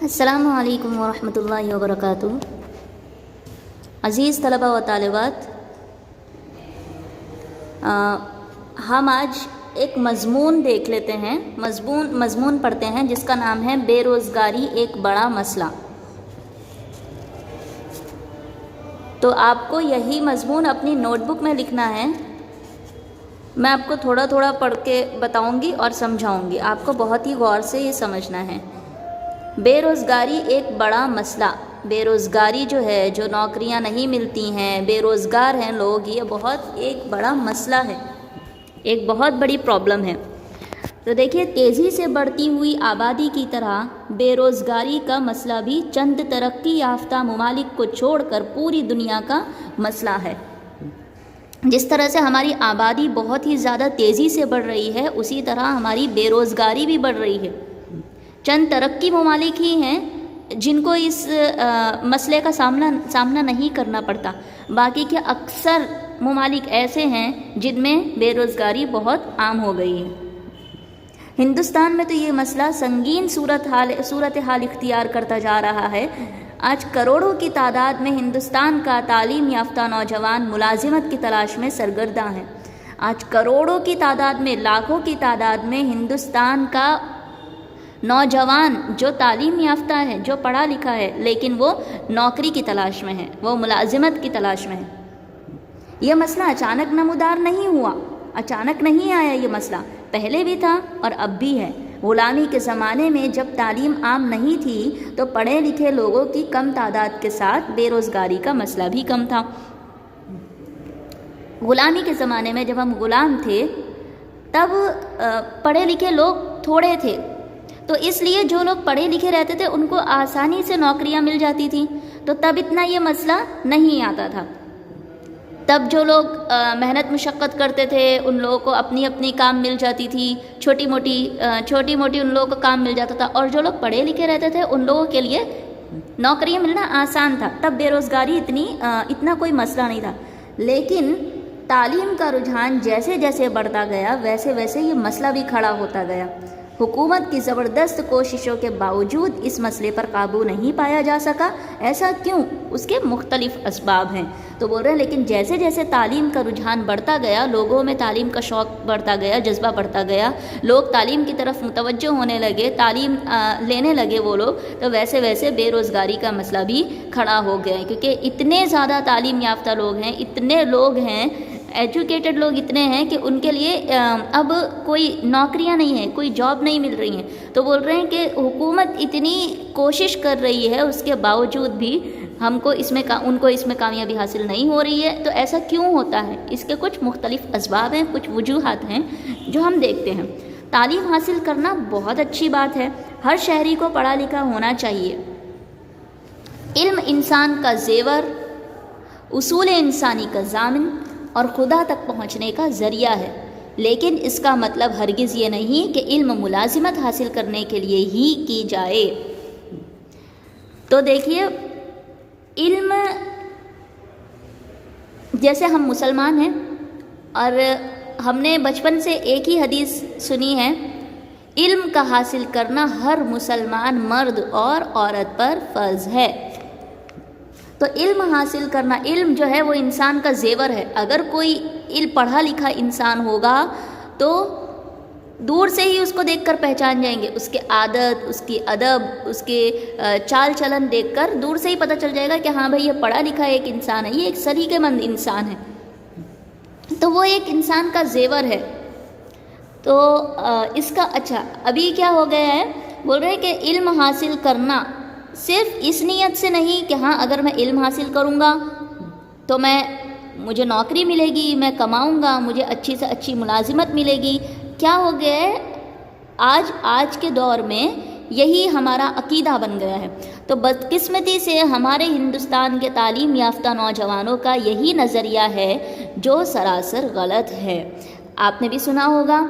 السلام علیکم ورحمۃ اللہ وبرکاتہ۔ عزیز طلبہ و طالبات، ہم آج ایک مضمون دیکھ لیتے ہیں، مضمون پڑھتے ہیں جس کا نام ہے بے روزگاری ایک بڑا مسئلہ۔ تو آپ کو یہی مضمون اپنی نوٹ بک میں لکھنا ہے۔ میں آپ کو تھوڑا تھوڑا پڑھ کے بتاؤں گی اور سمجھاؤں گی، آپ کو بہت ہی غور سے یہ سمجھنا ہے۔ بے روزگاری ایک بڑا مسئلہ، بے روزگاری جو ہے، جو نوکریاں نہیں ملتی ہیں، بے روزگار ہیں لوگ، یہ بہت ایک بڑا مسئلہ ہے، ایک بہت بڑی پرابلم ہے۔ تو دیکھیے، تیزی سے بڑھتی ہوئی آبادی کی طرح بے روزگاری کا مسئلہ بھی چند ترقی یافتہ ممالک کو چھوڑ کر پوری دنیا کا مسئلہ ہے۔ جس طرح سے ہماری آبادی بہت ہی زیادہ تیزی سے بڑھ رہی ہے، اسی طرح ہماری بے روزگاری بھی بڑھ رہی ہے۔ چند ترقی ممالک ہی ہیں جن کو اس مسئلے کا سامنا نہیں کرنا پڑتا، باقی کے اکثر ممالک ایسے ہیں جن میں بے روزگاری بہت عام ہو گئی ہے۔ ہندوستان میں تو یہ مسئلہ سنگین صورتحال اختیار کرتا جا رہا ہے۔ آج کروڑوں کی تعداد میں ہندوستان کا تعلیم یافتہ نوجوان ملازمت کی تلاش میں سرگرداں ہیں۔ آج کروڑوں کی تعداد میں، لاکھوں کی تعداد میں ہندوستان کا نوجوان جو تعلیم یافتہ ہے، جو پڑھا لکھا ہے، لیکن وہ نوکری کی تلاش میں ہے، وہ ملازمت کی تلاش میں ہے۔ یہ مسئلہ اچانک نمودار نہیں ہوا، اچانک نہیں آیا، یہ مسئلہ پہلے بھی تھا اور اب بھی ہے۔ غلامی کے زمانے میں جب تعلیم عام نہیں تھی تو پڑھے لکھے لوگوں کی کم تعداد کے ساتھ بے روزگاری کا مسئلہ بھی کم تھا۔ غلامی کے زمانے میں جب ہم غلام تھے تب پڑھے لکھے لوگ تھوڑے تھے، تو اس لیے جو لوگ پڑھے لکھے رہتے تھے ان کو آسانی سے نوکریاں مل جاتی تھیں، تو تب اتنا یہ مسئلہ نہیں آتا تھا۔ تب جو لوگ محنت مشقت کرتے تھے ان لوگوں کو اپنی کام مل جاتی تھی، چھوٹی موٹی ان لوگوں کو کام مل جاتا تھا، اور جو لوگ پڑھے لکھے رہتے تھے ان لوگوں کے لیے نوکریاں ملنا آسان تھا۔ تب بے روزگاری اتنا کوئی مسئلہ نہیں تھا۔ لیکن تعلیم کا رجحان جیسے جیسے بڑھتا گیا ویسے ویسے یہ مسئلہ بھی کھڑا ہوتا گیا۔ حکومت کی زبردست کوششوں کے باوجود اس مسئلے پر قابو نہیں پایا جا سکا۔ ایسا کیوں؟ اس کے مختلف اسباب ہیں۔ تو بول رہے ہیں لیکن جیسے جیسے تعلیم کا رجحان بڑھتا گیا، لوگوں میں تعلیم کا شوق بڑھتا گیا، جذبہ بڑھتا گیا، لوگ تعلیم کی طرف متوجہ ہونے لگے، تعلیم لینے لگے وہ لوگ، تو ویسے ویسے بے روزگاری کا مسئلہ بھی کھڑا ہو گیا ہے، کیونکہ اتنے زیادہ تعلیم یافتہ لوگ ہیں، اتنے لوگ ہیں، ایجوکیٹڈ لوگ اتنے ہیں کہ ان کے لیے اب کوئی نوکریاں نہیں ہیں، کوئی جاب نہیں مل رہی ہیں۔ تو بول رہے ہیں کہ حکومت اتنی کوشش کر رہی ہے، اس کے باوجود بھی ان کو اس میں کامیابی حاصل نہیں ہو رہی ہے۔ تو ایسا کیوں ہوتا ہے؟ اس کے کچھ مختلف اسباب ہیں، کچھ وجوہات ہیں جو ہم دیکھتے ہیں۔ تعلیم حاصل کرنا بہت اچھی بات ہے، ہر شہری کو پڑھا لکھا ہونا چاہیے۔ علم انسان کا زیور، اصول انسانی کا ضامن اور خدا تک پہنچنے کا ذریعہ ہے، لیکن اس کا مطلب ہرگز یہ نہیں کہ علم ملازمت حاصل کرنے کے لیے ہی کی جائے۔ تو دیکھیے، علم، جیسے ہم مسلمان ہیں اور ہم نے بچپن سے ایک ہی حدیث سنی ہے، علم کا حاصل کرنا ہر مسلمان مرد اور عورت پر فرض ہے۔ تو علم حاصل کرنا، علم جو ہے وہ انسان کا زیور ہے۔ اگر کوئی پڑھا لکھا انسان ہوگا تو دور سے ہی اس کو دیکھ کر پہچان جائیں گے، اس کے عادت، اس کی ادب، اس کے چال چلن دیکھ کر دور سے ہی پتہ چل جائے گا کہ ہاں بھائی یہ پڑھا لکھا ایک انسان ہے، یہ ایک سلیقے مند انسان ہے، تو وہ ایک انسان کا زیور ہے۔ تو اس کا ابھی کیا ہو گیا ہے، بول رہے ہیں کہ علم حاصل کرنا صرف اس نیت سے نہیں کہ ہاں اگر میں علم حاصل کروں گا تو مجھے نوکری ملے گی، میں کماؤں گا، مجھے اچھی سے اچھی ملازمت ملے گی۔ کیا ہو گیا ہے، آج کے دور میں یہی ہمارا عقیدہ بن گیا ہے۔ تو بدقسمتی سے ہمارے ہندوستان کے تعلیم یافتہ نوجوانوں کا یہی نظریہ ہے جو سراسر غلط ہے۔ آپ نے بھی سنا ہوگا،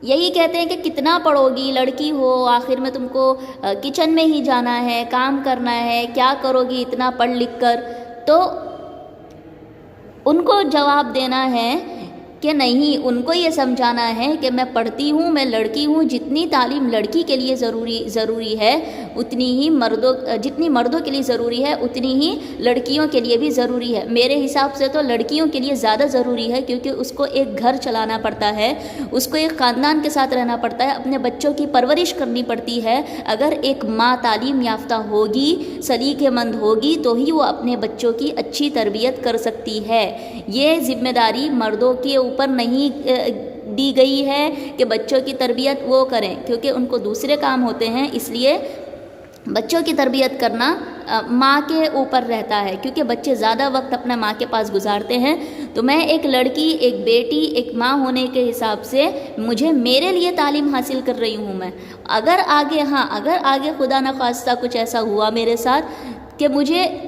یہی کہتے ہیں کہ کتنا پڑھو گی، لڑکی ہو، آخر میں تم کو کچن میں ہی جانا ہے، کام کرنا ہے، کیا کرو گی اتنا پڑھ لکھ کر؟ تو ان کو جواب دینا ہے کہ نہیں، ان کو یہ سمجھانا ہے کہ میں پڑھتی ہوں، میں لڑکی ہوں، جتنی تعلیم لڑکی کے لیے ضروری ہے اتنی ہی جتنی مردوں کے لیے ضروری ہے اتنی ہی لڑکیوں کے لیے بھی ضروری ہے۔ میرے حساب سے تو لڑکیوں کے لیے زیادہ ضروری ہے، کیونکہ اس کو ایک گھر چلانا پڑتا ہے، اس کو ایک خاندان کے ساتھ رہنا پڑتا ہے، اپنے بچوں کی پرورش کرنی پڑتی ہے۔ اگر ایک ماں تعلیم یافتہ ہوگی، سلیقے مند ہوگی، تو ہی وہ اپنے بچوں کی اچھی تربیت کر سکتی ہے۔ یہ ذمہ داری مردوں کے اوپر نہیں دی گئی ہے کہ بچوں کی تربیت وہ کریں، کیونکہ ان کو دوسرے کام ہوتے ہیں، اس لیے بچوں کی تربیت کرنا ماں کے اوپر رہتا ہے، کیونکہ بچے زیادہ وقت اپنا ماں کے پاس گزارتے ہیں۔ تو میں ایک لڑکی، ایک بیٹی، ایک ماں ہونے کے حساب سے میرے لیے تعلیم حاصل کر رہی ہوں میں۔ اگر آگے خدا نخواستہ کچھ ایسا ہوا میرے ساتھ کہ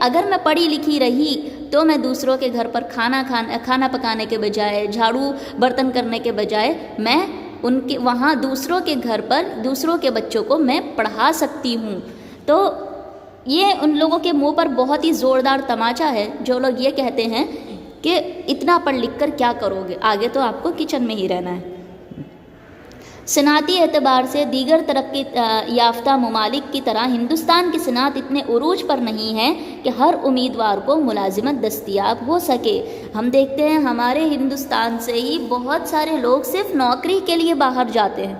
اگر میں پڑھی لکھی رہی تو میں دوسروں کے گھر پر کھانا پکانے کے بجائے، جھاڑو برتن کرنے کے بجائے، میں وہاں دوسروں کے گھر پر دوسروں کے بچوں کو میں پڑھا سکتی ہوں۔ تو یہ ان لوگوں کے منہ پر بہت ہی زوردار تماچا ہے جو لوگ یہ کہتے ہیں کہ اتنا پڑھ لکھ کر کیا کرو گے، آگے تو آپ کو کچن میں ہی رہنا ہے۔ صنعتی اعتبار سے دیگر ترقی یافتہ ممالک کی طرح ہندوستان کی صنعت اتنے عروج پر نہیں ہے کہ ہر امیدوار کو ملازمت دستیاب ہو سکے۔ ہم دیکھتے ہیں ہمارے ہندوستان سے ہی بہت سارے لوگ صرف نوکری کے لیے باہر جاتے ہیں،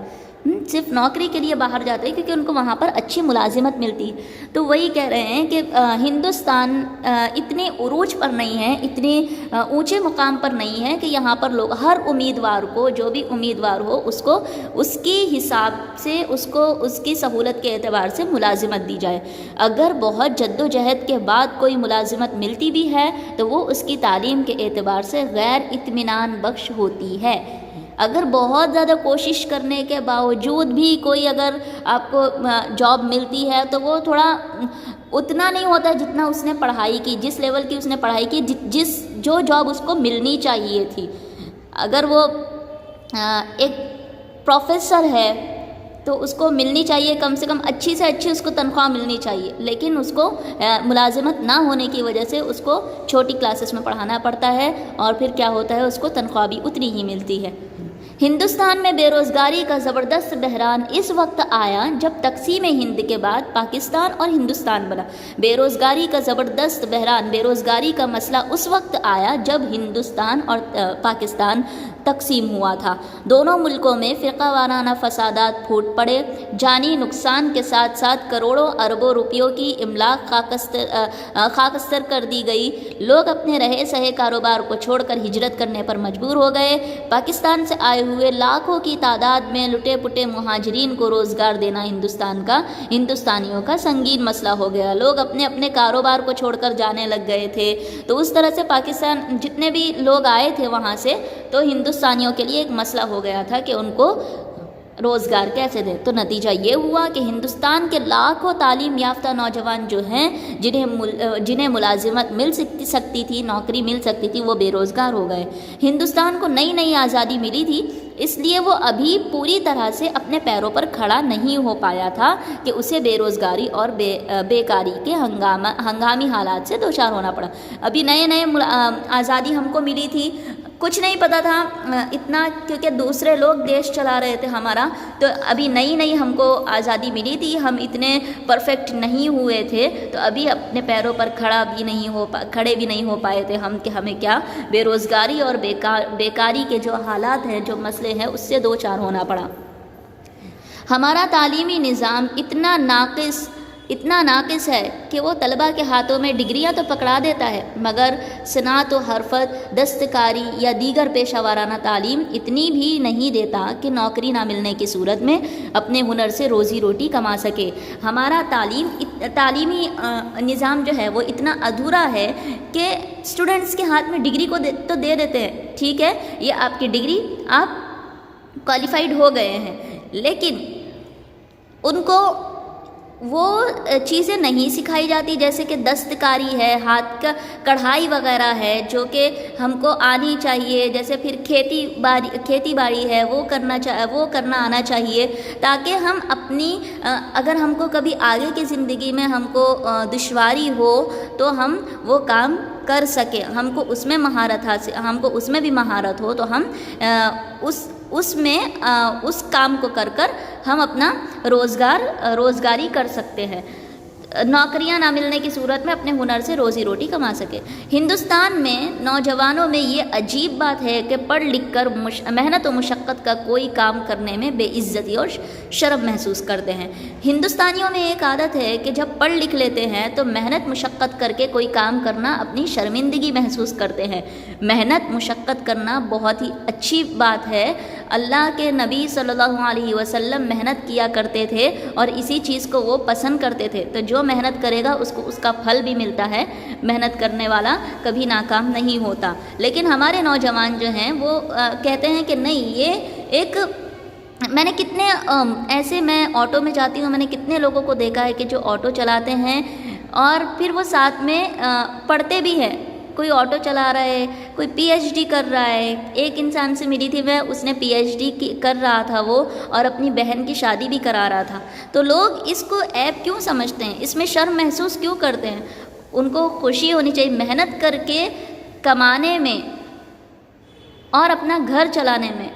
کیونکہ ان کو وہاں پر اچھی ملازمت ملتی۔ تو وہی کہہ رہے ہیں کہ ہندوستان اتنے عروج پر نہیں ہے، اتنے اونچے مقام پر نہیں ہے کہ یہاں پر لوگ ہر امیدوار کو، جو بھی امیدوار ہو، اس کو اس کی حساب سے، اس کی سہولت کے اعتبار سے ملازمت دی جائے۔ اگر بہت جد و جہد کے بعد کوئی ملازمت ملتی بھی ہے تو وہ اس کی تعلیم کے اعتبار سے غیر اطمینان بخش ہوتی ہے۔ اگر بہت زیادہ کوشش کرنے کے باوجود بھی کوئی اگر آپ کو جاب ملتی ہے تو وہ تھوڑا اتنا نہیں ہوتا جتنا اس نے پڑھائی کی، جس لیول کی اس نے پڑھائی کی، جو جاب اس کو ملنی چاہیے تھی۔ اگر وہ ایک پروفیسر ہے تو اس کو ملنی چاہیے کم سے کم اچھی سے اچھی اس کو تنخواہ ملنی چاہیے، لیکن اس کو ملازمت نہ ہونے کی وجہ سے اس کو چھوٹی کلاسز میں پڑھانا پڑتا ہے، اور پھر کیا ہوتا ہے، اس کو تنخواہ بھی اتنی ہی ملتی ہے۔ ہندوستان میں بے روزگاری کا زبردست بحران اس وقت آیا جب تقسیم ہند کے بعد پاکستان اور ہندوستان بنا۔ بے روزگاری کا مسئلہ اس وقت آیا جب ہندوستان اور پاکستان تقسیم ہوا تھا۔ دونوں ملکوں میں فرقہ وارانہ فسادات پھوٹ پڑے، جانی نقصان کے ساتھ ساتھ کروڑوں اربوں روپیوں کی املاک خاکستر کر دی گئی۔ لوگ اپنے رہے سہے کاروبار کو چھوڑ کر ہجرت کرنے پر مجبور ہو گئے۔ پاکستان سے آئے ہوئے لاکھوں کی تعداد میں لٹے پٹے مہاجرین کو روزگار دینا ہندوستانیوں کا سنگین مسئلہ ہو گیا۔ لوگ اپنے کاروبار کو چھوڑ کر جانے لگ گئے تھے، تو اس طرح سے پاکستان جتنے بھی لوگ آئے تھے وہاں سے، تو ہندوستانیوں کے لیے ایک مسئلہ ہو گیا تھا کہ ان کو روزگار کیسے دیں۔ تو نتیجہ یہ ہوا کہ ہندوستان کے لاکھوں تعلیم یافتہ نوجوان جو ہیں، جنہیں ملازمت مل سکتی تھی، نوکری مل سکتی تھی، وہ بے روزگار ہو گئے۔ ہندوستان کو نئی آزادی ملی تھی، اس لیے وہ ابھی پوری طرح سے اپنے پیروں پر کھڑا نہیں ہو پایا تھا کہ اسے بے روزگاری اور بیکاری کے ہنگامی حالات سے دوچار ہونا پڑا۔ ابھی نئے آزادی ہم کو ملی تھی، کچھ نہیں پتہ تھا اتنا، کیونکہ دوسرے لوگ دیش چلا رہے تھے ہمارا، تو ابھی نئی ہم کو آزادی ملی تھی، ہم اتنے پرفیکٹ نہیں ہوئے تھے، تو ابھی اپنے پیروں پر کھڑے بھی نہیں ہو پائے تھے ہم، کہ ہمیں کیا بے روزگاری اور بیکاری کے جو حالات ہیں، جو مسئلے ہیں، اس سے دوچار ہونا پڑا۔ ہمارا تعلیمی نظام اتنا ناقص ہے کہ وہ طلباء کے ہاتھوں میں ڈگریاں تو پکڑا دیتا ہے، مگر صنعت و حرفت، دستکاری یا دیگر پیشہ ورانہ تعلیم اتنی بھی نہیں دیتا کہ نوکری نہ ملنے کی صورت میں اپنے ہنر سے روزی روٹی کما سکے۔ ہمارا تعلیمی نظام جو ہے وہ اتنا ادھورا ہے کہ اسٹوڈنٹس کے ہاتھ میں ڈگری کو تو دے دیتے ہیں، ٹھیک ہے، یہ آپ کی ڈگری، آپ کوالیفائڈ ہو گئے ہیں، لیکن ان کو وہ چیزیں نہیں سکھائی جاتی، جیسے کہ دستکاری ہے، ہاتھ کا کڑھائی وغیرہ ہے، جو کہ ہم کو آنی چاہیے، جیسے پھر کھیتی باڑی ہے، وہ کرنا آنا چاہیے، تاکہ ہم اگر ہم کو کبھی آگے کی زندگی میں ہم کو دشواری ہو تو ہم وہ کام کر سکیں، ہم کو اس میں بھی مہارت ہو، تو ہم اس کام کو کر ہم اپنا روزگاری کر سکتے ہیں، نوکریاں نہ ملنے کی صورت میں اپنے ہنر سے روزی روٹی کما سکے۔ ہندوستان میں نوجوانوں میں یہ عجیب بات ہے کہ پڑھ لکھ کر محنت و مشقت کا کوئی کام کرنے میں بے عزتی اور شرم محسوس کرتے ہیں۔ ہندوستانیوں میں ایک عادت ہے کہ جب پڑھ لکھ لیتے ہیں تو محنت مشقت کر کے کوئی کام کرنا اپنی شرمندگی محسوس کرتے ہیں۔ محنت مشقت کرنا بہت ہی اچھی بات ہے۔ اللہ کے نبی صلی اللہ علیہ وسلم محنت کیا کرتے تھے اور اسی چیز کو وہ پسند کرتے تھے، تو جو محنت کرے گا اس کو اس کا پھل بھی ملتا ہے، محنت کرنے والا کبھی ناکام نہیں ہوتا۔ لیکن ہمارے نوجوان جو ہیں وہ کہتے ہیں کہ نہیں، یہ ایک میں نے کتنے ایسے میں آٹو میں جاتی ہوں، میں نے کتنے لوگوں کو دیکھا ہے کہ جو آٹو چلاتے ہیں اور پھر وہ ساتھ میں پڑھتے بھی ہیں۔ کوئی آٹو چلا رہا ہے، کوئی پی ایچ ڈی کر رہا ہے۔ ایک انسان سے ملی تھی میں، اس نے پی ایچ ڈی کر رہا تھا وہ، اور اپنی بہن کی شادی بھی کرا رہا تھا۔ تو لوگ اس کو عیب کیوں سمجھتے ہیں، اس میں شرم محسوس کیوں کرتے ہیں؟ ان کو خوشی ہونی چاہیے، محنت کر کے کمانے میں اور اپنا گھر چلانے میں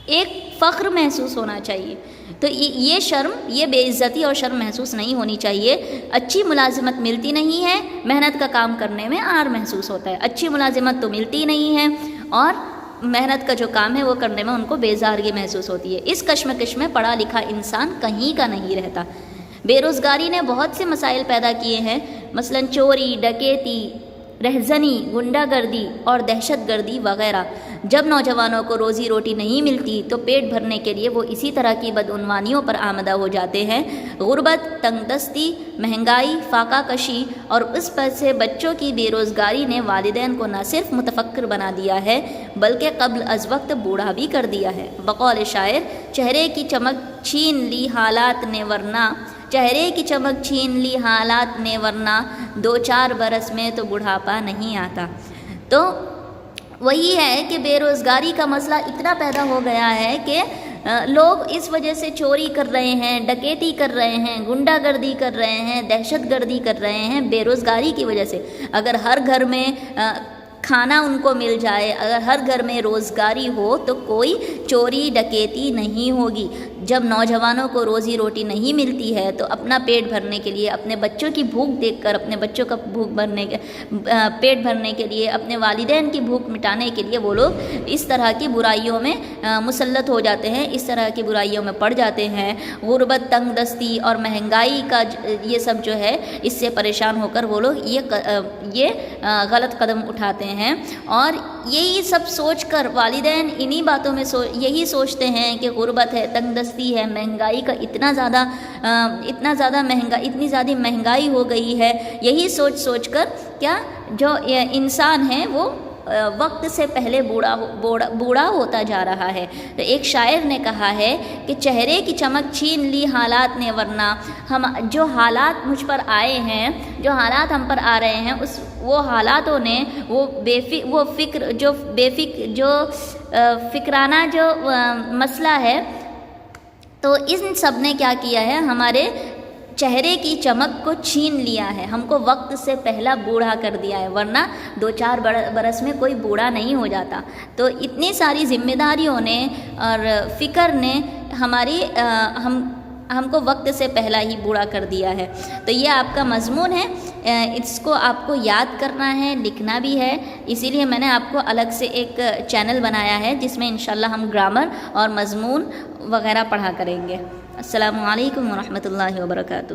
ایک فخر محسوس ہونا چاہیے۔ تو یہ شرم، یہ بے عزتی اور شرم محسوس نہیں ہونی چاہیے۔ اچھی ملازمت ملتی نہیں ہے، محنت کا کام کرنے میں آر محسوس ہوتا ہے۔ اچھی ملازمت تو ملتی نہیں ہے اور محنت کا جو کام ہے وہ کرنے میں ان کو بیزارگی محسوس ہوتی ہے۔ اس کشمکش میں پڑھا لکھا انسان کہیں کا نہیں رہتا۔ بے روزگاری نے بہت سے مسائل پیدا کیے ہیں، مثلا چوری، ڈکیتی، رہزنی، غنڈہ گردی اور دہشت گردی وغیرہ۔ جب نوجوانوں کو روزی روٹی نہیں ملتی تو پیٹ بھرنے کے لیے وہ اسی طرح کی بدعنوانیوں پر آمادہ ہو جاتے ہیں۔ غربت، تنگ دستی، مہنگائی، فاقہ کشی اور اس پر سے بچوں کی بے روزگاری نے والدین کو نہ صرف متفکر بنا دیا ہے بلکہ قبل از وقت بوڑھا بھی کر دیا ہے۔ بقول شاعر، چہرے کی چمک چھین لی حالات نے ورنہ، چہرے کی چمک چھین لی حالات نے ورنہ 2-4 برس میں تو بڑھاپا نہیں آتا۔ تو وہی ہے کہ بے روزگاری کا مسئلہ اتنا پیدا ہو گیا ہے کہ لوگ اس وجہ سے چوری کر رہے ہیں، ڈکیتی کر رہے ہیں، غنڈہ گردی کر رہے ہیں، دہشت گردی کر رہے ہیں بے روزگاری کی وجہ سے۔ اگر ہر گھر میں کھانا ان کو مل جائے، اگر ہر گھر میں روزگاری ہو تو کوئی چوری ڈکیتی نہیں ہوگی۔ جب نوجوانوں کو روزی روٹی نہیں ملتی ہے تو اپنا پیٹ بھرنے کے لیے، اپنے بچوں کی بھوک دیکھ کر، اپنے بچوں کا پیٹ بھرنے کے لیے، اپنے والدین کی بھوک مٹانے کے لیے وہ لوگ اس طرح کی برائیوں میں مسلط ہو جاتے ہیں، اس طرح کی برائیوں میں پڑ جاتے ہیں۔ غربت، تنگ دستی اور مہنگائی کا یہ سب جو ہے، اس سے پریشان ہو کر وہ لوگ یہ غلط قدم اٹھاتے ہیں۔ اور یہی سب سوچ کر والدین انہی باتوں میں یہی سوچتے ہیں کہ غربت ہے، تنگ دستی ہے، مہنگائی کا اتنی زیادہ مہنگائی ہو گئی ہے، یہی سوچ کر کیا جو انسان ہے وہ وقت سے پہلے بوڑھا ہوتا جا رہا ہے۔ تو ایک شاعر نے کہا ہے کہ چہرے کی چمک چھین لی حالات نے ورنہ، جو حالات مجھ پر آئے ہیں، جو حالات ہم پر آ رہے ہیں، وہ حالاتوں نے فکرانہ جو مسئلہ ہے، تو ان سب نے کیا کیا ہے، ہمارے چہرے کی چمک کو چھین لیا ہے، ہم کو وقت سے پہلا بوڑھا کر دیا ہے، ورنہ 2-4 برس میں کوئی بوڑھا نہیں ہو جاتا۔ تو اتنی ساری ذمہ داریوں نے اور فکر نے ہم کو وقت سے پہلا ہی بوڑھا کر دیا ہے۔ تو یہ آپ کا مضمون ہے، اس کو آپ کو یاد کرنا ہے، لکھنا بھی ہے۔ اسی لیے میں نے آپ کو الگ سے ایک چینل بنایا ہے جس میں انشاءاللہ ہم گرامر اور مضمون وغیرہ پڑھا کریں گے۔ السلام علیکم ورحمۃ اللہ وبرکاتہ۔